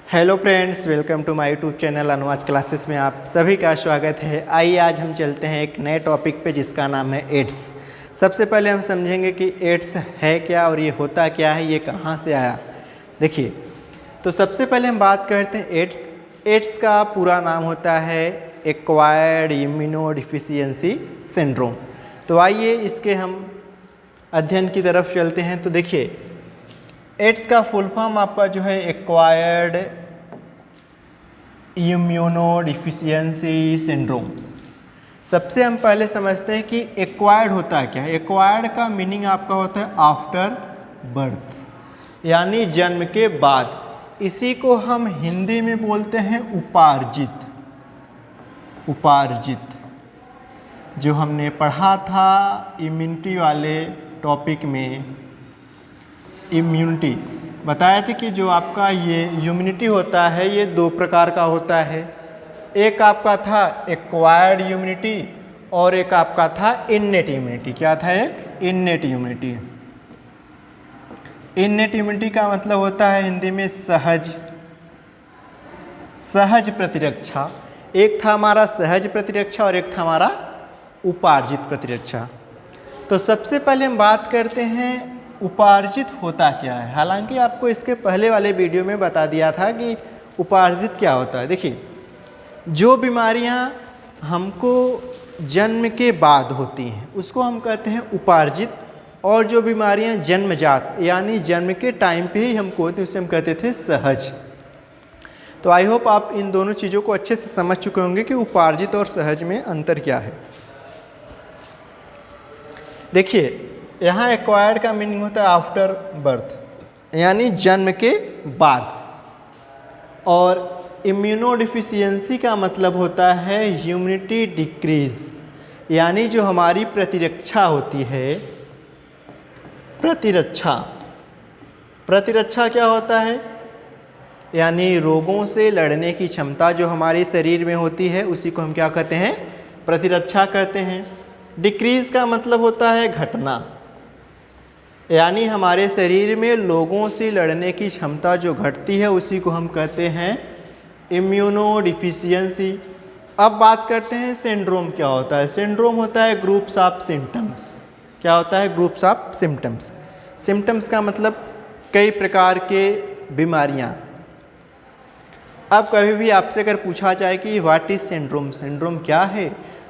Hello friends, welcome to my YouTube channel Anuvaj classes में आप सभी का स्वागत है। आइए आज हम चलते हैं एक नए टॉपिक पे जिसका नाम है एड्स। सबसे पहले हम समझेंगे कि एड्स है क्या और ये होता क्या है, ये कहाँ से आया। देखिए, तो सबसे पहले हम बात करते हैं एड्स। एड्स का पूरा नाम होता है एक्वायर्ड इम्यूनोडिफिशियंसी सिंड्रोम। तो आइए इसके हम अध्ययन की तरफ चलते हैं। तो देखिए, एड्स का फुल फॉर्म आपका जो है एक्वायर्ड इम्यूनोडिफिशियंसी सिंड्रोम। सबसे हम पहले समझते हैं कि एक्वायर्ड होता है क्या है। एक्वायर्ड का मीनिंग आपका होता है आफ्टर बर्थ, यानी जन्म के बाद। इसी को हम हिंदी में बोलते हैं उपार्जित। उपार्जित जो हमने पढ़ा था इम्यूनिटी वाले टॉपिक में, इम्यूनिटी बताया था कि जो आपका ये इम्यूनिटी होता है ये दो प्रकार का होता है। एक आपका था एक्वायर्ड इम्यूनिटी और एक आपका था इननेट इम्यूनिटी। क्या था? एक इननेट इम्यूनिटी। इननेट इम्यूनिटी का मतलब होता है हिंदी में सहज प्रतिरक्षा। एक था हमारा सहज प्रतिरक्षा और एक था हमारा उपार्जित प्रतिरक्षा। तो सबसे पहले हम बात करते हैं उपार्जित होता क्या है। हालांकि आपको इसके पहले वाले वीडियो में बता दिया था कि उपार्जित क्या होता है। देखिए, जो बीमारियां हमको जन्म के बाद होती हैं उसको हम कहते हैं उपार्जित, और जो बीमारियां जन्मजात यानी जन्म के टाइम पे ही हमको होती हैं उसे हम कहते थे सहज। तो आई होप आप इन दोनों चीज़ों को अच्छे से समझ चुके होंगे कि उपार्जित और सहज में अंतर क्या है। देखिए, यहाँ एक्वायर्ड का मीनिंग होता है आफ्टर बर्थ, यानी जन्म के बाद, और इम्यूनोडिफिशियंसी का मतलब होता है इम्यूनिटी डिक्रीज, यानी जो हमारी प्रतिरक्षा होती है। प्रतिरक्षा क्या होता है? यानी रोगों से लड़ने की क्षमता जो हमारे शरीर में होती है उसी को हम क्या कहते हैं? प्रतिरक्षा कहते हैं। डिक्रीज का मतलब होता है घटना, यानी हमारे शरीर में लोगों से लड़ने की क्षमता जो घटती है उसी को हम कहते हैं इम्यूनोडिफिशियंसी। अब बात करते हैं सिंड्रोम क्या होता है। सिंड्रोम होता है ग्रुप्स ऑफ सिम्टम्स। क्या होता है? Groups of symptoms. सिम्टम्स का मतलब कई प्रकार के बीमारियां। अब कभी भी आपसे अगर पूछा जाए कि व्हाट इज सिंड्रोम, सिंड्रोम क्या है,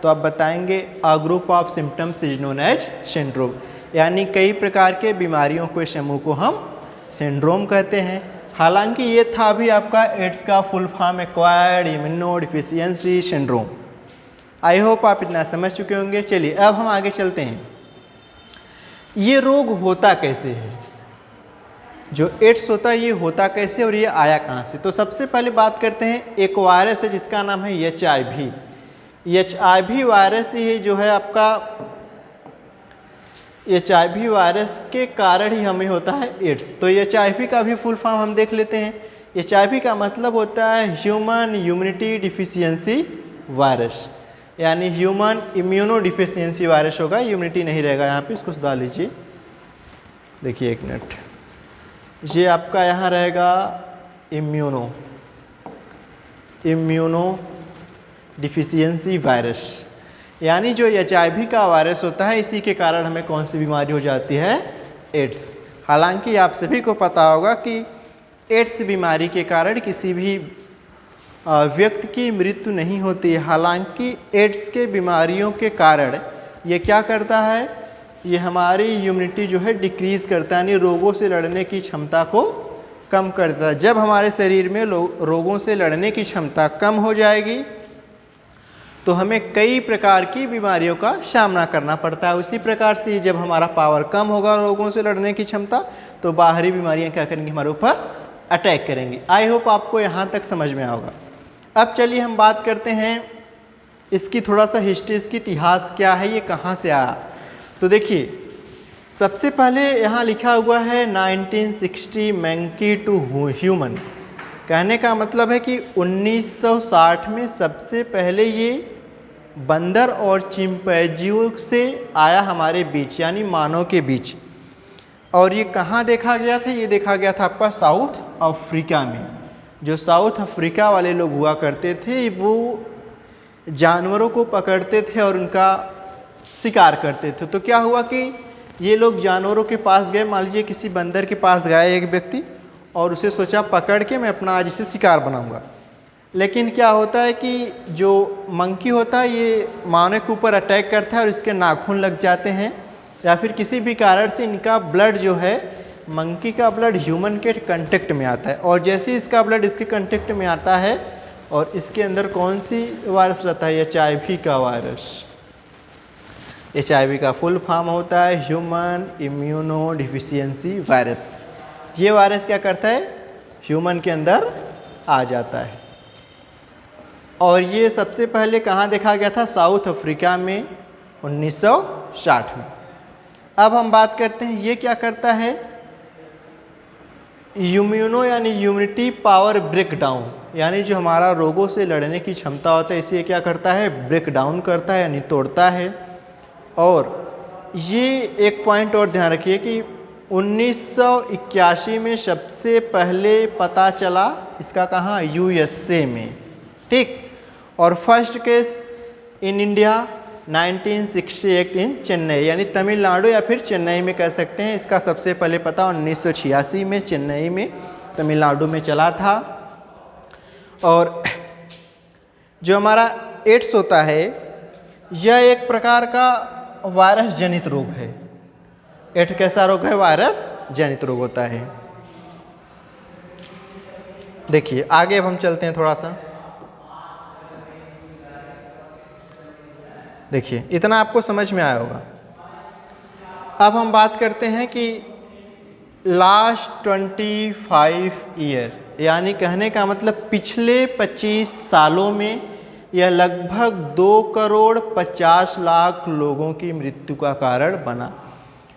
तो आप बताएंगे a group of symptoms is known as syndrome, यानी कई प्रकार के बीमारियों के समूह को हम सिंड्रोम कहते हैं। हालांकि ये था भी आपका एड्स का full form acquired immunodeficiency syndrome. I hope आप इतना समझ चुके होंगे। चलिए अब हम आगे चलते हैं। ये रोग होता कैसे है? जो एड्स होता है ये होता कैसे और ये आया कहाँ से? तो सबसे पहले बात करते हैं, एक वायरस है जिसका नाम है HIV। HIV वायरस ही जो है आपका HIV वायरस के कारण ही हमें होता है एड्स। तो HIV का भी फुल फॉर्म हम देख लेते हैं। HIV का मतलब होता है ह्यूमन इम्यूनिटी डिफिशियंसी वायरस, यानी ह्यूमन इम्यूनोडिफिशियंसी वायरस होगा, इम्यूनिटी नहीं रहेगा यहाँ पे। इसको सुधार लीजिए। देखिए एक मिनट, ये आपका यहाँ रहेगा इम्यूनो डिफिशियंसी वायरस, यानी जो HIV का वायरस होता है इसी के कारण हमें कौन सी बीमारी हो जाती है? एड्स। हालांकि आप सभी को पता होगा कि एड्स बीमारी के कारण किसी भी व्यक्ति की मृत्यु नहीं होती है। हालांकि एड्स के बीमारियों के कारण ये क्या करता है? ये हमारी इम्यूनिटी जो है डिक्रीज़ करता है, यानी रोगों से लड़ने की क्षमता को कम करता है। जब हमारे शरीर में रोगों से लड़ने की क्षमता कम हो जाएगी तो हमें कई प्रकार की बीमारियों का सामना करना पड़ता है। उसी प्रकार से जब हमारा पावर कम होगा रोगों से लड़ने की क्षमता, तो बाहरी बीमारियां क्या करेंगी? हमारे ऊपर अटैक करेंगी। आई होप आपको यहाँ तक समझ में आएगा। अब चलिए हम बात करते हैं इसकी थोड़ा सा हिस्ट्री, इसकी इतिहास क्या है, ये कहाँ से आया। तो देखिए, सबसे पहले यहाँ लिखा हुआ है 1960 मंकी टू ह्यूमन। कहने का मतलब है कि 1960 में सबसे पहले ये बंदर और चिंपैंजियों से आया हमारे बीच, यानी मानव के बीच। और ये कहाँ देखा गया था? ये देखा गया था आपका साउथ अफ्रीका में। जो साउथ अफ्रीका वाले लोग हुआ करते थे वो जानवरों को पकड़ते थे और उनका शिकार करते थे। तो क्या हुआ कि ये लोग जानवरों के पास गए, मान लीजिए किसी बंदर के पास गया एक व्यक्ति और उसे सोचा पकड़ के मैं अपना आज इसे शिकार बनाऊंगा। लेकिन क्या होता है कि जो मंकी होता है ये मानव के ऊपर अटैक करता है और इसके नाखून लग जाते हैं, या फिर किसी भी कारण से इनका ब्लड जो है, मंकी का ब्लड ह्यूमन के कांटेक्ट में आता है, और जैसे ही इसका ब्लड इसके कांटेक्ट में आता है और इसके अंदर कौन सी वायरस रहता है, HIV का वायरस। HIV का फुल फॉर्म होता है ह्यूमन इम्यूनो डिफिशियंसी वायरस। ये वायरस क्या करता है, ह्यूमन के अंदर आ जाता है। और ये सबसे पहले कहाँ देखा गया था, साउथ अफ्रीका में 1960 में। अब हम बात करते हैं ये क्या करता है, इम्यूनो यानी इम्यूनिटी पावर ब्रेकडाउन, यानी जो हमारा रोगों से लड़ने की क्षमता होता है इसे क्या करता है, ब्रेक डाउन करता है यानी तोड़ता है। और ये एक पॉइंट और ध्यान रखिए कि 1981 में सबसे पहले पता चला इसका कहाँ, USA में, ठीक। और फर्स्ट केस इन इंडिया 1968 इन चेन्नई, यानी तमिलनाडु या फिर चेन्नई में कह सकते हैं। इसका सबसे पहले पता 1986 में चेन्नई में, तमिलनाडु में चला था। और जो हमारा एड्स होता है यह एक प्रकार का वायरस जनित रोग है। एड्स कैसा रोग है, वायरस जनित रोग होता है। देखिए आगे अब हम चलते हैं थोड़ा सा। देखिए इतना आपको समझ में आया होगा। अब हम बात करते हैं कि लास्ट 25 ईयर, यानी कहने का मतलब पिछले 25 सालों में यह लगभग 2,50,00,000 लोगों की मृत्यु का कारण बना।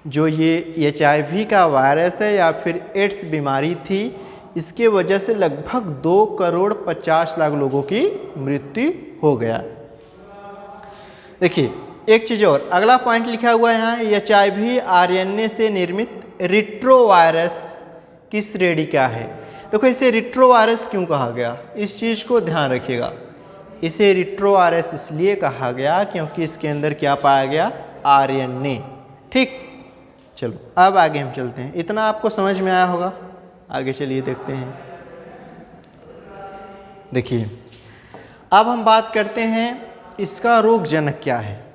जो ये HIV का वायरस है या फिर एड्स बीमारी थी, इसके वजह से लगभग 2,50,00,000 लोगों की मृत्यु हो गया। देखिए एक चीज़ और, अगला पॉइंट लिखा हुआ है यहाँ, HIV RNA से निर्मित रिट्रोवायरस की श्रेणी क्या है। देखो इसे रिट्रोवायरस क्यों कहा गया, इस चीज़ को ध्यान रखिएगा। इसे रिट्रोवायरस इसलिए कहा गया क्योंकि इसके अंदर क्या पाया गया, RNA, ठीक। चलो अब आगे हम चलते हैं। इतना आपको समझ में आया होगा, आगे चलिए देखते हैं। देखिए अब हम बात करते हैं इसका रोग जनक क्या है।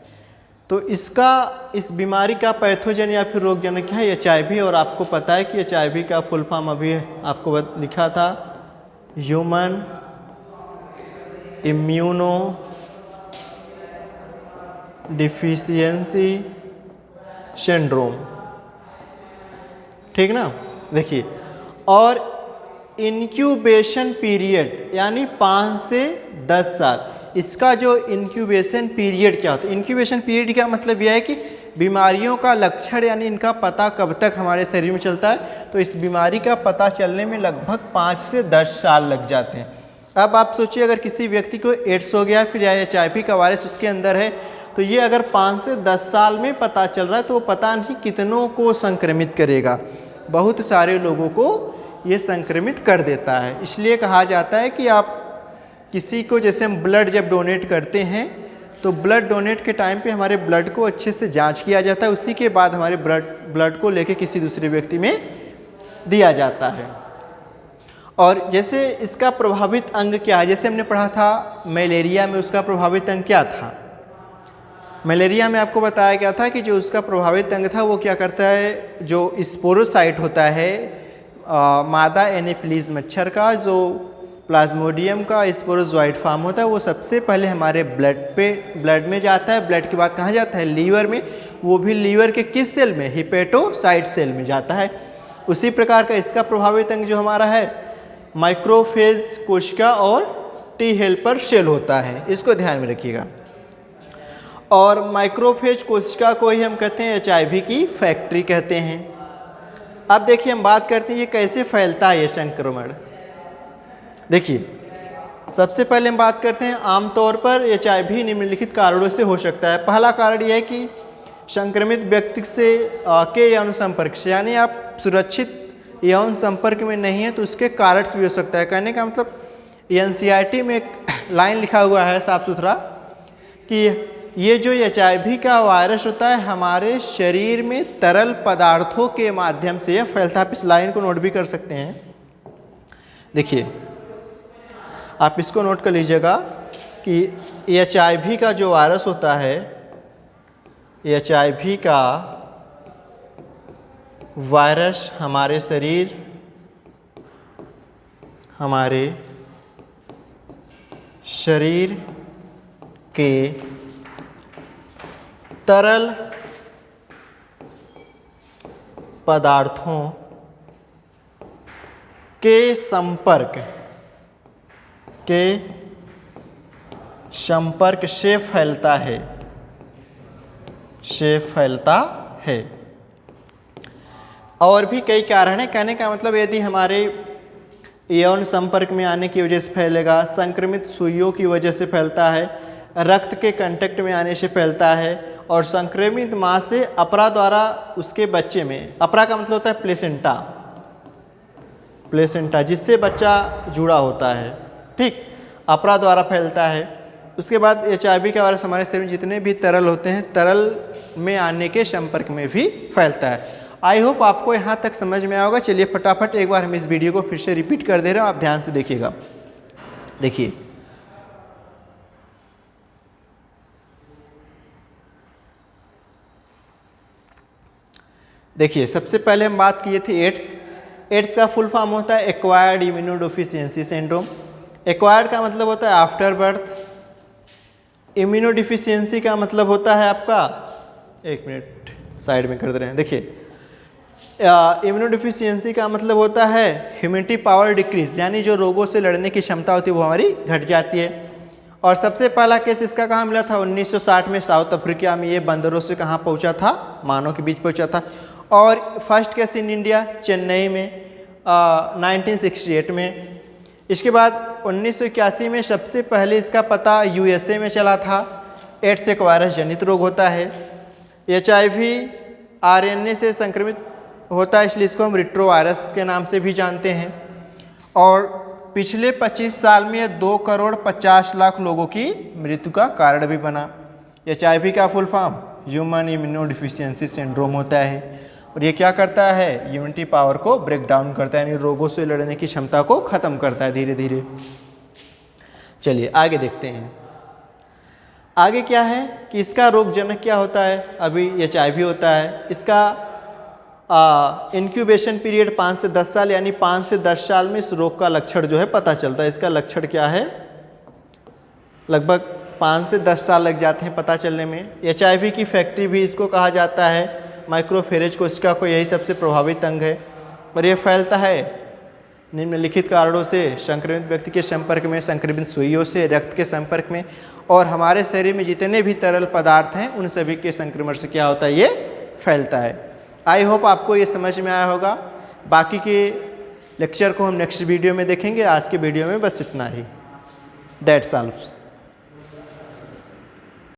तो इसका, इस बीमारी का पैथोजन या फिर रोग जनक क्या है, HIV। और आपको पता है कि HIV का फुल फॉर्म अभी आपको लिखा था, ह्यूमन इम्यूनो डिफिशियंसी सिंड्रोम, ठीक ना। देखिए और इंक्यूबेशन पीरियड यानी 5 से 10 साल। इसका जो इंक्यूबेशन पीरियड क्या होता है, इंक्यूबेशन पीरियड का मतलब यह है कि बीमारियों का लक्षण यानी इनका पता कब तक हमारे शरीर में चलता है। तो इस बीमारी का पता चलने में लगभग 5 से 10 साल लग जाते हैं। अब आप सोचिए अगर किसी व्यक्ति को एड्स हो गया फिर या HIV का वायरस उसके अंदर है, तो ये अगर 5 से 10 साल में पता चल रहा है तो वो पता नहीं कितनों को संक्रमित करेगा, बहुत सारे लोगों को ये संक्रमित कर देता है। इसलिए कहा जाता है कि आप किसी को, जैसे हम ब्लड जब डोनेट करते हैं तो ब्लड डोनेट के टाइम पे हमारे ब्लड को अच्छे से जांच किया जाता है, उसी के बाद हमारे ब्लड को लेके किसी दूसरे व्यक्ति में दिया जाता है। और जैसे इसका प्रभावित अंग क्या है, जैसे हमने पढ़ा था मलेरिया में उसका प्रभावित अंग क्या था। मलेरिया में आपको बताया गया था कि जो उसका प्रभावित अंग था वो क्या करता है, जो स्पोरोसाइट होता है मादा एनोफिलीज मच्छर का, जो प्लाज्मोडियम का स्पोरोजोइड फॉर्म होता है, वो सबसे पहले हमारे ब्लड में जाता है। ब्लड के बाद कहाँ जाता है, लीवर में। वो भी लीवर के किस सेल में, हिपेटोसाइट सेल में जाता है। उसी प्रकार का इसका प्रभावित अंग जो हमारा है माइक्रोफेज कोशिका और टी हेल्पर सेल होता है, इसको ध्यान में रखिएगा। और माइक्रोफेज कोशिका को ही हम कहते हैं HIV की फैक्ट्री कहते हैं। अब देखिए हम बात करते हैं ये कैसे फैलता है ये संक्रमण। देखिए सबसे पहले हम बात करते हैं आमतौर पर HIV निम्नलिखित कारणों से हो सकता है। पहला कारण यह है कि संक्रमित व्यक्ति से के अनुसंपर्क से, यानी आप सुरक्षित यौन संपर्क में नहीं है तो उसके कारण भी हो सकता है। कहने का मतलब एनसीईआरटी में एक लाइन लिखा हुआ है साफ सुथरा कि ये जो HIV का वायरस होता है हमारे शरीर में तरल पदार्थों के माध्यम से यह फैलता है। आप इस लाइन को नोट भी कर सकते हैं। देखिए आप इसको नोट कर लीजिएगा कि HIV का जो वायरस होता है, HIV का वायरस हमारे शरीर के तरल पदार्थों के संपर्क से फैलता है। और भी कई कारण हैं। कहने का मतलब यदि हमारे यौन संपर्क में आने की वजह से फैलेगा, संक्रमित सुइयों की वजह से फैलता है, रक्त के कांटेक्ट में आने से फैलता है, और संक्रमित माँ से अपरा द्वारा उसके बच्चे में, अपरा का मतलब होता है प्लेसेंटा जिससे बच्चा जुड़ा होता है, ठीक, अपरा द्वारा फैलता है। उसके बाद HIV का वायरस हमारे शरीर में जितने भी तरल होते हैं तरल में आने के संपर्क में भी फैलता है। आई होप आपको यहाँ तक समझ में आएगा। चलिए फटाफट एक बार हम इस वीडियो को फिर से रिपीट कर दे रहे हैं, आप ध्यान से देखिएगा। देखिए सबसे पहले हम बात किए थे एड्स का फुल फॉर्म होता है एक्वायर्ड इम्यूनोडेफिशिएंसी सिंड्रोम। एक्वायर्ड का मतलब होता है आफ्टर बर्थ, इम्यूनोडेफिशिएंसी का मतलब होता है आपका, एक मिनट साइड में कर दे रहे हैं। देखिए इम्यूनोडेफिशिएंसी का मतलब होता है ह्यूमिनिटी पावर डिक्रीज, यानी जो रोगों से लड़ने की क्षमता होती है वो हमारी घट जाती है। और सबसे पहला केस इसका कहाँ मिला था? 1960 में साउथ अफ्रीका में। ये बंदरों से कहाँ पहुँचा था? मानव के बीच पहुँचा था। और first case in India Chennai में 1968 में। इसके बाद 1981 में सबसे पहले इसका पता USA में चला था। एड्स एक वायरस जनित रोग होता है। HIV RNA से संक्रमित होता है, इसलिए इसको हम रिट्रोवायरस के नाम से भी जानते हैं। और पिछले 25 साल में 2,50,00,000 लोगों की मृत्यु का कारण भी बना। HIV का full form human immunodeficiency syndrome होता है। और ये क्या करता है? इम्यूनिटी पावर को ब्रेक डाउन करता है, यानी रोगों से लड़ने की क्षमता को खत्म करता है धीरे धीरे। चलिए आगे देखते हैं। आगे क्या है कि इसका रोगजनक क्या होता है? अभी HIV होता है। इसका इंक्यूबेशन पीरियड 5 से 10 साल, यानी 5 से 10 साल में इस रोग का लक्षण जो है पता चलता है। इसका लक्षण क्या है? लगभग 5 से 10 साल लग जाते हैं पता चलने में। HIV की फैक्ट्री भी इसको कहा जाता है। माइक्रोफेरेज कोशिका को यही सबसे प्रभावित अंग है। और ये फैलता है निम्नलिखित कारणों से: संक्रमित व्यक्ति के संपर्क में, संक्रमित सुइयों से, रक्त के संपर्क में, और हमारे शरीर में जितने भी तरल पदार्थ हैं उन सभी के संक्रमण से क्या होता है? ये फैलता है। आई होप आपको ये समझ में आया होगा। बाकी के लेक्चर को हम नेक्स्ट वीडियो में देखेंगे। आज के वीडियो में बस इतना ही। That's all.